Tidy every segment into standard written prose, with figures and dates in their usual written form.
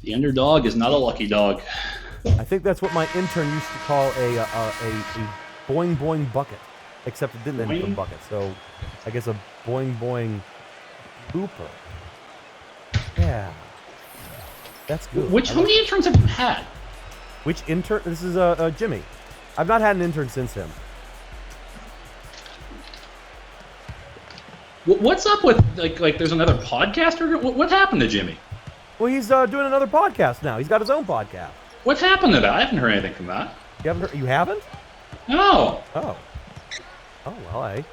The underdog is not a lucky dog. I think that's what my intern used to call a boing boing bucket, except it didn't end up in a bucket. So I guess a boing boing blooper. Yeah, that's good. How many interns have you had? Which intern? This is Jimmy. I've not had an intern since him. What's up with like? There's another podcaster. What happened to Jimmy? Well, he's doing another podcast now. He's got his own podcast. What happened to that? I haven't heard anything from that. You haven't heard? You haven't? No. Oh. Oh well, hey.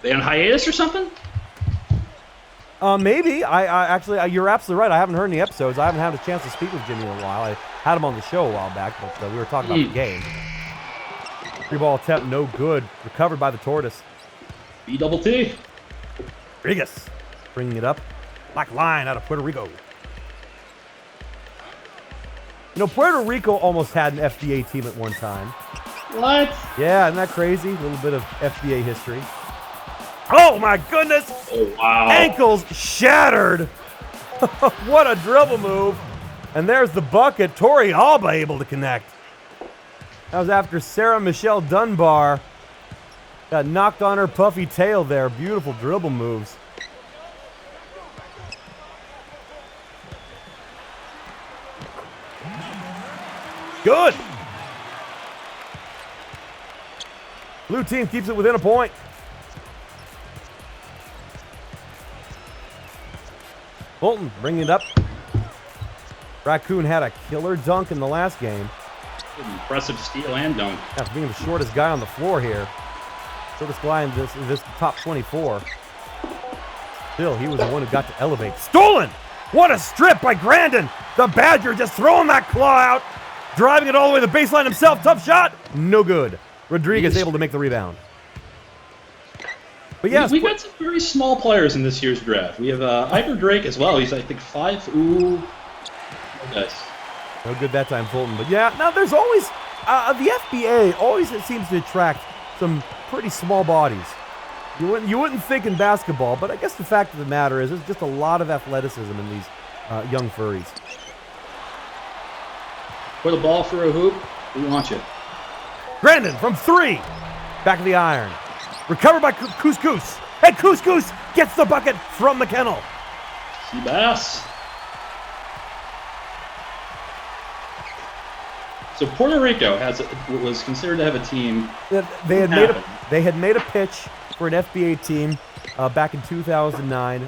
They on hiatus or something? Maybe. I actually, you're absolutely right. I haven't heard any episodes. I haven't had a chance to speak with Jimmy in a while. I had him on the show a while back, but we were talking about the game. 3-ball attempt, no good. Recovered by the tortoise. B-double T. Rodriguez bringing it up. Black line out of Puerto Rico. You know, Puerto Rico almost had an FBA team at one time. What? Yeah, isn't that crazy? A little bit of FBA history. Oh my goodness! Oh wow! Ankles shattered. What a dribble move! And there's the bucket. Tori Alba able to connect. That was after Sarah Michelle Dunbar got knocked on her puffy tail there. Beautiful dribble moves. Good. Blue team keeps it within a point. Bolton bringing it up. Raccoon had a killer dunk in the last game. Impressive steal and dunk. After being the shortest guy on the floor here. Shortest guy in this top 24. Still, he was the one who got to elevate. Stolen! What a strip by Grandin! The Badger just throwing that claw out. Driving it all the way to the baseline himself. Tough shot. No good. Rodriguez able to make the rebound. But yes, we've got some very small players in this year's draft. We have Ivor Drake as well. He's, I think, 5. Ooh. Nice. No good that time, Fulton. But yeah, now there's always, the FBA always seems to attract some pretty small bodies. You wouldn't think in basketball, but I guess the fact of the matter is there's just a lot of athleticism in these young furries. Put a ball through a hoop, we want you. Grandin from 3. Back of the iron. Recovered by Couscous. And Couscous gets the bucket from the kennel. Seabass. So Puerto Rico was considered to have a team. They had made a pitch for an FBA team back in 2009.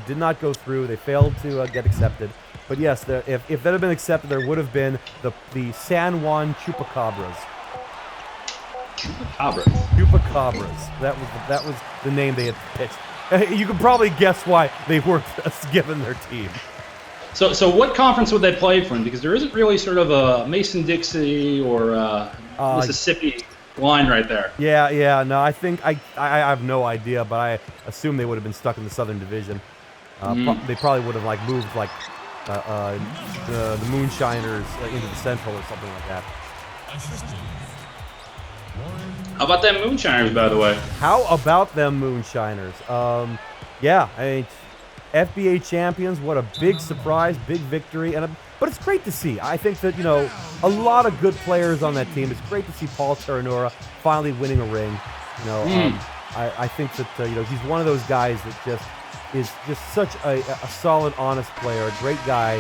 Did not go through. They failed to get accepted. But yes, if that had been accepted, there would have been the San Juan Chupacabras. Chupacabras. That was the name they had pitched. You can probably guess why they weren't given their team. So what conference would they play from? Because there isn't really sort of a Mason-Dixie or Mississippi line right there. Yeah. No, I think I have no idea, but I assume they would have been stuck in the Southern Division. They probably would have moved the Moonshiners into the Central or something like that. How about them Moonshiners, by the way? How about them Moonshiners? Yeah, I mean, FBA champions, what a big surprise, big victory, but it's great to see. I think that, a lot of good players on that team. It's great to see Paul Terranura finally winning a ring. I think that, he's one of those guys that just is just such a solid, honest player, a great guy.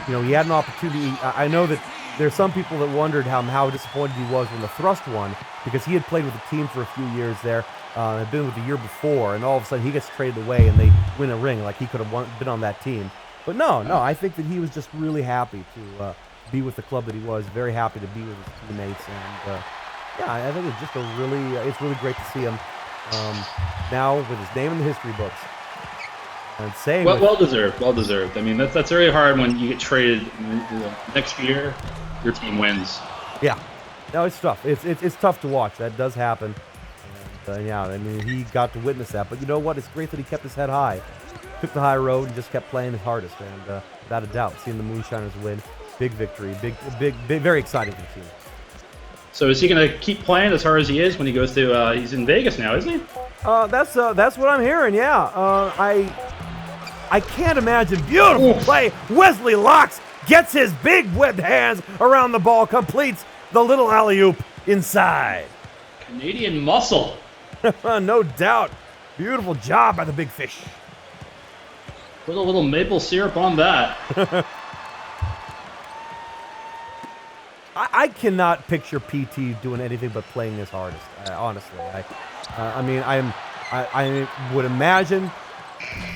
He had an opportunity. I know that there's some people that wondered how disappointed he was when the Thrust won, because he had played with the team for a few years there, had been with the year before, and all of a sudden he gets traded away and they win a ring like he could have been on that team. But no, I think that he was just really happy to be with the club that he was, very happy to be with his teammates, and I think it's just it's really great to see him now with his name in the history books. And well deserved. I mean, that's very hard when you get traded next year. Your team wins. Yeah, no, it's tough. It's tough to watch. That does happen. And, I mean, he got to witness that. But you know what? It's great that he kept his head high, took the high road, and just kept playing his hardest. And without a doubt, seeing the Moonshiners win, big victory, big, very exciting for the team. So is he going to keep playing as hard as he is when he goes to? He's in Vegas now, isn't he? That's what I'm hearing. Yeah, I can't imagine. Beautiful play. Wesley Locks gets his big webbed hands around the ball, completes the little alley-oop inside. Canadian muscle. No doubt. Beautiful job by the big fish. Put a little maple syrup on that. I cannot picture PT doing anything but playing his hardest. Honestly, I would imagine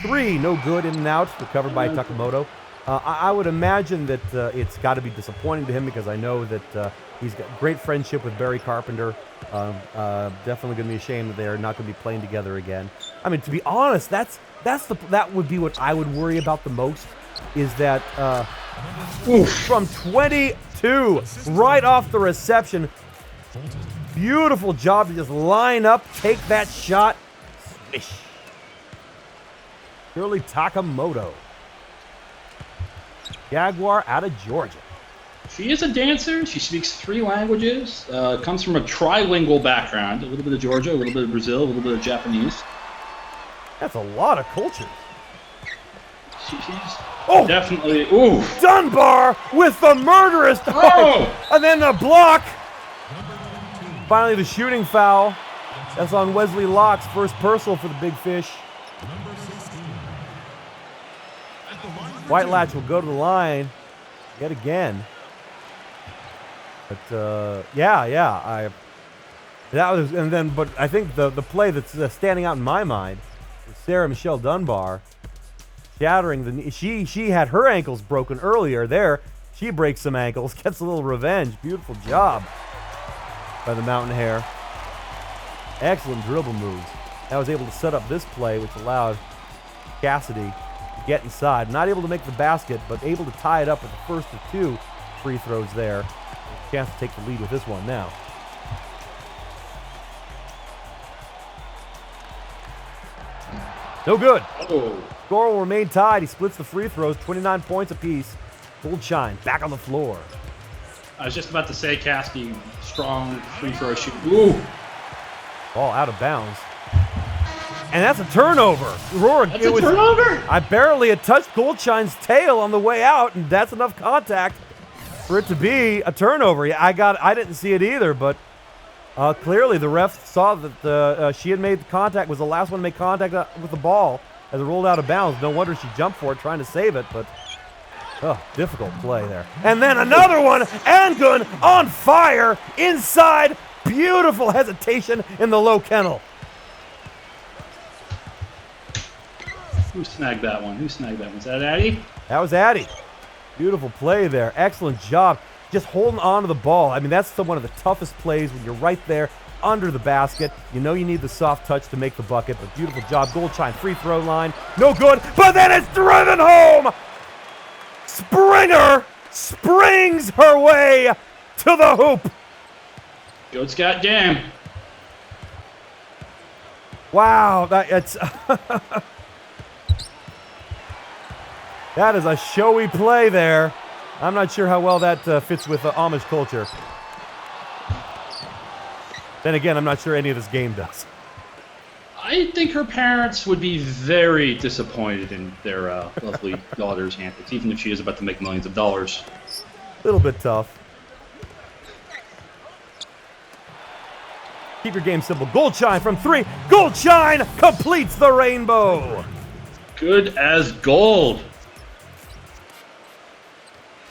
3 no good in and out, recovered by Takamoto. I would imagine that it's got to be disappointing to him because I know that he's got great friendship with Barry Carpenter. Definitely going to be ashamed that they are not going to be playing together again. I mean, to be honest, that would be what I would worry about the most. Is that from 22 right off the reception, beautiful job to just line up, take that shot, swish. Shirley Takamoto, Jaguar out of Georgia. She is a dancer. She speaks 3 languages. Comes from a trilingual background. A little bit of Georgia, a little bit of Brazil, a little bit of Japanese. That's a lot of cultures. She's definitely. Ooh. Dunbar with the murderous dunk. Oh! And then the block. Finally, the shooting foul. That's on Wesley Locks. First personal for the big fish. White Latch will go to the line yet again. But but I think the play that's standing out in my mind is Sarah Michelle Dunbar shattering the knee. She had her ankles broken earlier there. She breaks some ankles, gets a little revenge. Beautiful job by the Mountain Hare. Excellent dribble moves. I was able to set up this play, which allowed Cassidy to get inside. Not able to make the basket, but able to tie it up with the first of 2 free throws there. Chance to take the lead with this one now. No good. Oh. Score will remain tied. He splits the free throws, 29 points apiece. Goldshine back on the floor. I was just about to say, Cassidy, strong free throw shoot. Ooh. Ball out of bounds. And that's a turnover. That's a turnover? I barely had touched Goldshine's tail on the way out, and that's enough contact for it to be a turnover. I didn't see it either, but clearly the ref saw that she had made contact, was the last one to make contact with the ball as it rolled out of bounds. No wonder she jumped for it, trying to save it, but difficult play there. And then another one, Angun on fire, inside, beautiful hesitation in the low kennel. Who snagged that one? Was that Addie? That was Addie. Beautiful play there. Excellent job. Just holding on to the ball. I mean, that's one of the toughest plays when you're right there under the basket. You know you need the soft touch to make the bucket, but beautiful job. Goldshine free throw line. No good, but then it's driven home. Springer springs her way to the hoop. Goats got game. Wow, that is a showy play there. I'm not sure how well that fits with Amish culture. Then again, I'm not sure any of this game does. I think her parents would be very disappointed in their lovely daughter's antics, even if she is about to make millions of dollars. A little bit tough. Keep your game simple. Goldshine from 3. Goldshine completes the rainbow. Good as gold.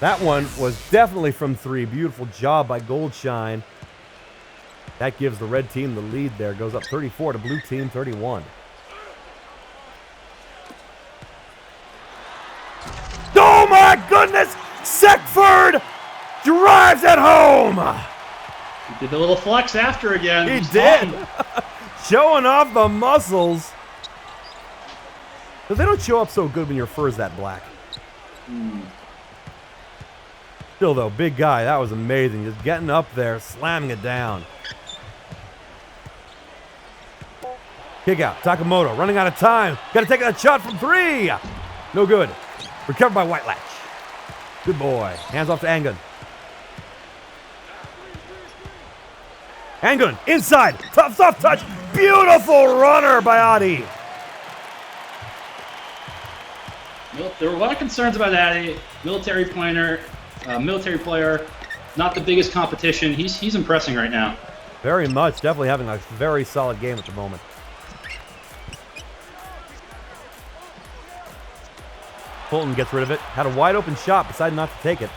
That one was definitely from 3. Beautiful job by Goldshine. That gives the red team the lead there. Goes up 34 to blue team 31. Oh my goodness! Seckford drives it home! He did the little flex after again. He did. Showing off the muscles. But they don't show up so good when your fur is that black. Still, though, big guy. That was amazing. Just getting up there, slamming it down. Kick out. Takamoto running out of time. Got to take that shot from 3. No good. Recovered by White Latch. Good boy. Hands off to Angun. Angun inside. Tough, soft touch. Beautiful runner by Adi. Well, there were a lot of concerns about Addy. Military player, not the biggest competition. He's impressing right now. Very much. Definitely having a very solid game at the moment. Fulton gets rid of it. Had a wide open shot. Decided not to take it.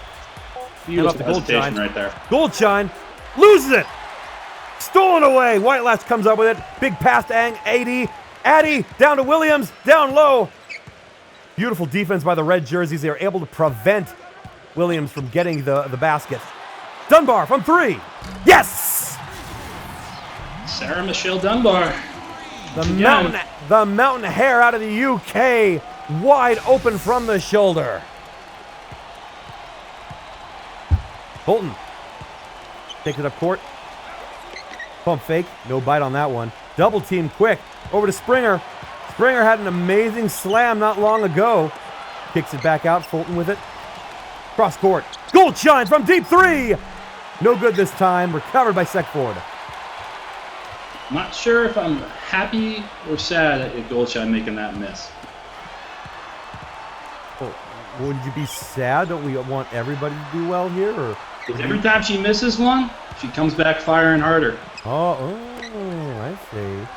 Beautiful hesitation right there. Goldshine loses it. Stolen away. White Latch comes up with it. Big pass to AD. Addy down to Williams. Down low. Beautiful defense by the red jerseys. They are able to prevent Williams from getting the basket. Dunbar from 3. Yes! Sarah Michelle Dunbar. The mountain hare out of the UK. Wide open from the shoulder. Fulton takes it up court. Pump fake. No bite on that one. Double team quick. Over to Springer. Springer had an amazing slam not long ago. Kicks it back out. Fulton with it. Cross court. Goldshine from deep 3. No good this time. Recovered by Seckford. Not sure if I'm happy or sad at Goldshine making that miss. Oh, wouldn't you be sad? Don't we want everybody to do well here? Or every time she misses one, she comes back firing harder. Oh, I see.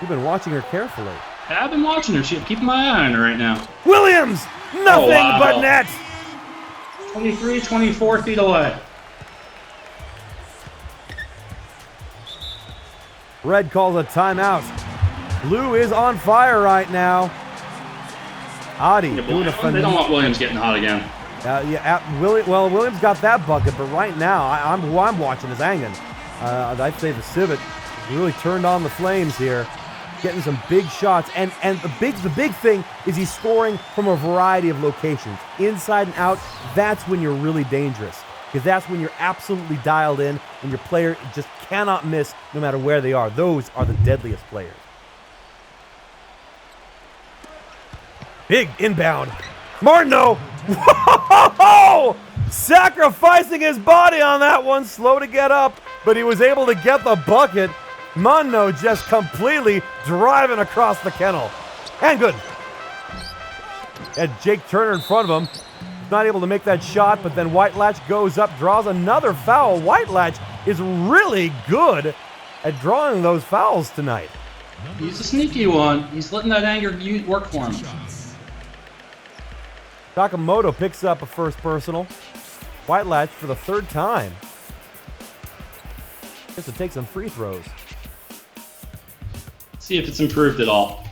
You've been watching her carefully. I've been watching her. Keeping my eye on her right now. Williams! Nothing but net! 23, 24 feet away. Red calls a timeout. Blue is on fire right now. Adi doing a They don't want Williams getting hot again. Williams got that bucket, but right now, who I'm watching is Angan. I'd say the Civet really turned on the flames here, getting some big shots. And the big thing is he's scoring from a variety of locations, inside and out. That's when you're really dangerous, because that's when you're absolutely dialed in, and your player just cannot miss no matter where they are. Those are the deadliest players. Big inbound. Martineau! Whoa! Sacrificing his body on that one. Slow to get up, but he was able to get the bucket. Martineau just completely driving across the kennel. And good. Had Jake Turner in front of him. Not able to make that shot, but then White Latch goes up, draws another foul. White Latch is really good at drawing those fouls tonight. He's a sneaky one. He's letting that anger work for him. Sakamoto picks up a first personal. White Latch for the 3rd time. Just to take some free throws. See if it's improved at all.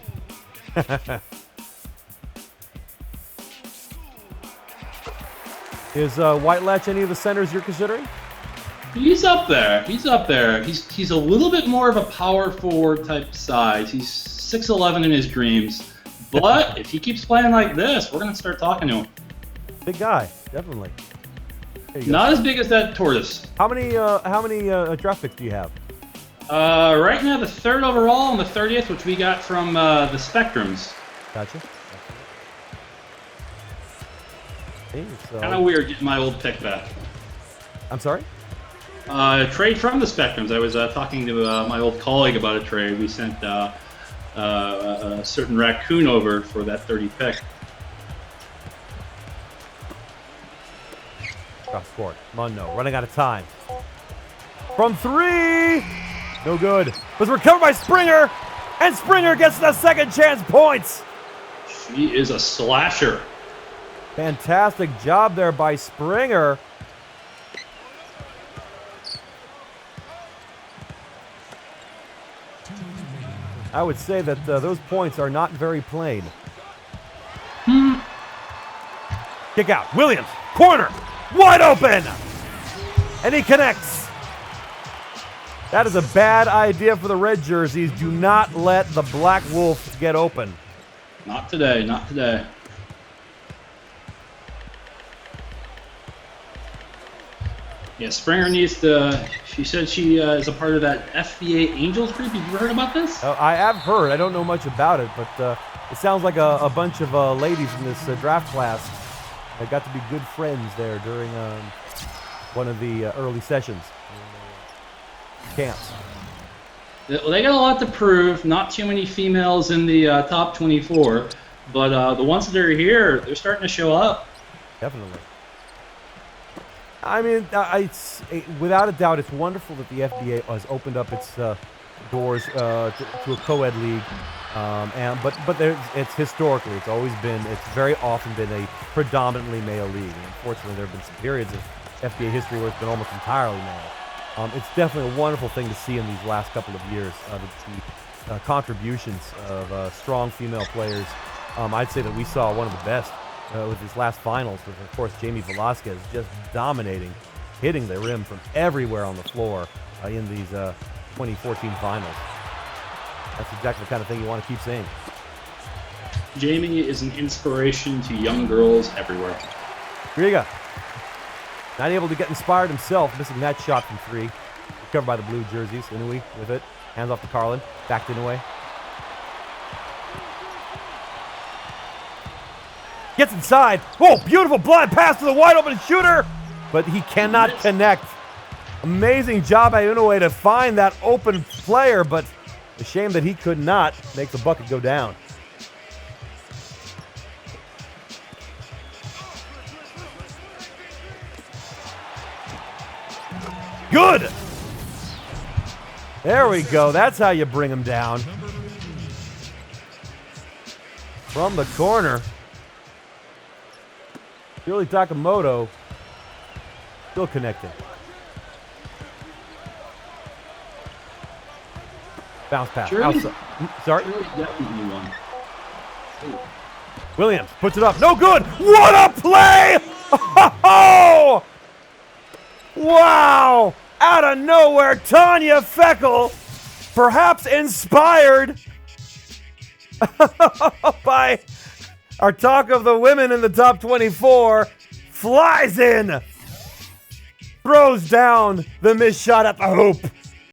Is White Latch any of the centers you're considering? He's up there. He's a little bit more of a power forward type size. He's 6'11" in his dreams. But if he keeps playing like this, we're going to start talking to him. Big guy, definitely. Not as big as that tortoise. How many draft picks do you have? Right now, the 3rd overall and the 30th, which we got from the Spectrums. Gotcha. Okay, so... Kind of weird getting my old pick back. I'm sorry? Trade from the Spectrums. I was talking to my old colleague about a trade. We sent a certain raccoon over for that 30 pick. Cross court. Mundo running out of time. From 3! No good. Was recovered by Springer, and Springer gets the second chance points. She is a slasher. Fantastic job there by Springer. I would say that those points are not very plain. Kick out. Williams. Corner. Wide open. And he connects. That is a bad idea for the red jerseys. Do not let the Black Wolf get open. Not today. Not today. Yeah, Springer needs to... She said she is a part of that FBA Angels group. Have you heard about this? I have heard. I don't know much about it, but it sounds like a bunch of ladies in this draft class that got to be good friends there during one of the early sessions. Camps. They got a lot to prove. Not too many females in the top 24. But the ones that are here, they're starting to show up. Definitely. I mean, without a doubt, it's wonderful that the FBA has opened up its doors to a co-ed league. But it's historically, it's very often been a predominantly male league. And unfortunately, there have been some periods of FBA history where it's been almost entirely male. It's definitely a wonderful thing to see in these last couple of years. The contributions of strong female players. I'd say that we saw one of the best with these last finals, with, of course, Jamie Velasquez just dominating, hitting the rim from everywhere on the floor in these 2014 finals. That's exactly the kind of thing you want to keep seeing. Jamie is an inspiration to young girls everywhere. Riga, not able to get inspired himself, missing that shot from three. Covered by the blue jerseys. Inouye with it. Hands off to Carlin. Back to Inouye. Gets inside. Oh, beautiful blind pass to the wide open shooter. But he cannot connect. Amazing job by Inouye to find that open player, but a shame that he could not make the bucket go down. Good! There we go. That's how you bring him down. From the corner. Yuri Takamoto still connecting. Bounce pass. Outside. Sorry. Definitely one. Williams puts it up. No good. What a play! Oh! Wow! Out of nowhere, Tanya Feckel, perhaps inspired by our talk of the women in the top 24, flies in, throws down the missed shot at the hoop.